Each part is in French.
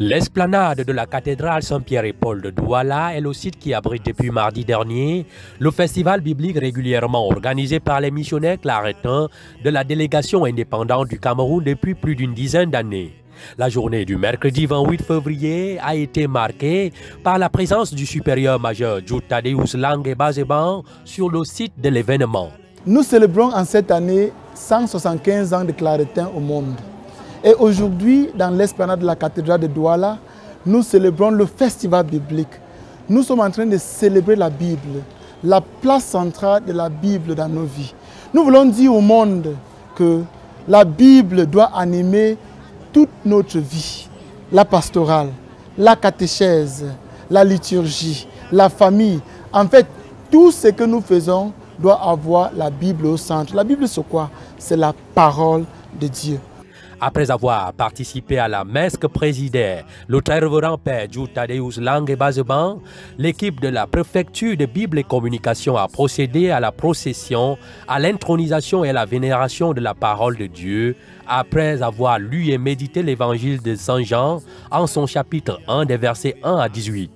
L'esplanade de la cathédrale Saint-Pierre et Paul de Douala est le site qui abrite depuis mardi dernier le festival biblique régulièrement organisé par les missionnaires claretins de la délégation indépendante du Cameroun depuis plus d'une dizaine d'années. La journée du mercredi 28 février a été marquée par la présence du supérieur major Jude Thaddeus Langue Bazeban sur le site de l'événement. Nous célébrons en cette année 175 ans de claretins au monde. Et aujourd'hui, dans l'esplanade de la cathédrale de Douala, nous célébrons le festival biblique. Nous sommes en train de célébrer la Bible, la place centrale de la Bible dans nos vies. Nous voulons dire au monde que la Bible doit animer toute notre vie. La pastorale, la catéchèse, la liturgie, la famille. En fait, tout ce que nous faisons doit avoir la Bible au centre. La Bible, c'est quoi? C'est la parole de Dieu. Après avoir participé à la messe que présidait le très révérend père Jude Thaddeus Langue Bazeban, l'équipe de la préfecture de Bible et Communication a procédé à la procession, à l'intronisation et à la vénération de la parole de Dieu, après avoir lu et médité l'évangile de Saint Jean en son chapitre 1 des versets 1 à 18.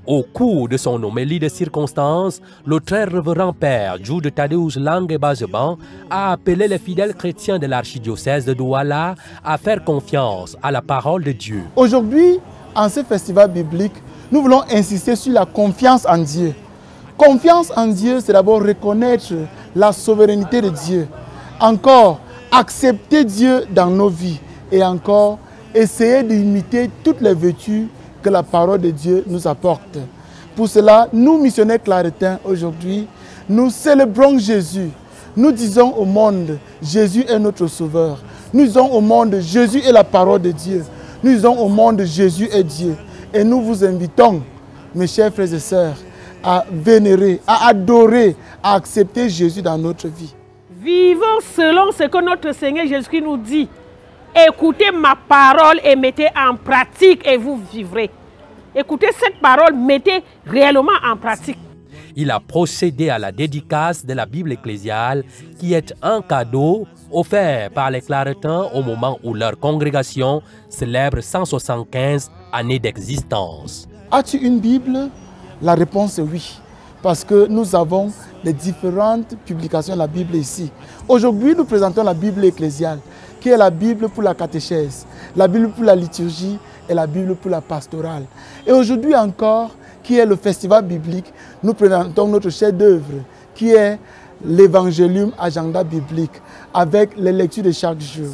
Au cours de son homélie de circonstance, le très révérend père Jude Thaddeus Langue Bazeban a appelé les fidèles chrétiens de l'archidiocèse de Douala à faire confiance à la parole de Dieu. Aujourd'hui, en ce festival biblique, nous voulons insister sur la confiance en Dieu. Confiance en Dieu, c'est d'abord reconnaître la souveraineté de Dieu. Encore, accepter Dieu dans nos vies et encore, essayer d'imiter toutes les vertus que la parole de Dieu nous apporte. Pour cela, nous, missionnaires claretins, aujourd'hui, nous célébrons Jésus. Nous disons au monde, Jésus est notre sauveur. Nous disons au monde, Jésus est la parole de Dieu. Nous disons au monde, Jésus est Dieu. Et nous vous invitons, mes chers frères et sœurs, à vénérer, à adorer, à accepter Jésus dans notre vie. Vivons selon ce que notre Seigneur Jésus-Christ nous dit. Écoutez ma parole et mettez en pratique et vous vivrez. Écoutez cette parole, mettez réellement en pratique. Il a procédé à la dédicace de la Bible ecclésiale qui est un cadeau offert par les claretins au moment où leur congrégation célèbre 175 années d'existence. As-tu une Bible? La réponse est oui, parce que nous avons les différentes publications de la Bible ici. Aujourd'hui, nous présentons la Bible ecclésiale, qui est la Bible pour la catéchèse, la Bible pour la liturgie et la Bible pour la pastorale. Et aujourd'hui encore, qui est le festival biblique, nous présentons notre chef-d'œuvre, qui est l'évangélium agenda biblique, avec les lectures de chaque jour,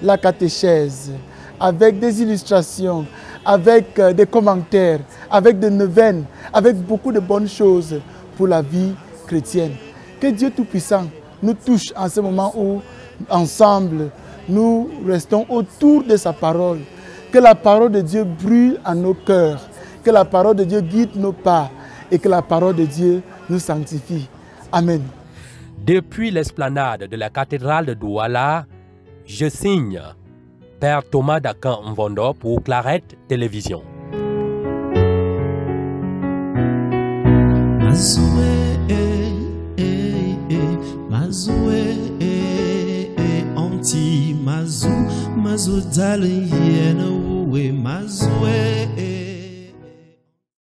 la catéchèse, avec des illustrations, avec des commentaires, avec des neuvaines, avec beaucoup de bonnes choses pour la vie chrétienne. Que Dieu Tout-Puissant nous touche en ce moment où, ensemble, nous restons autour de sa parole. Que la parole de Dieu brûle en nos cœurs. Que la parole de Dieu guide nos pas. Et que la parole de Dieu nous sanctifie. Amen. Depuis l'esplanade de la cathédrale de Douala, je signe Père Thomas Dakan Mvondo pour Claret Télévision. Mazu, mazu, darling, yeah, no way, mazu,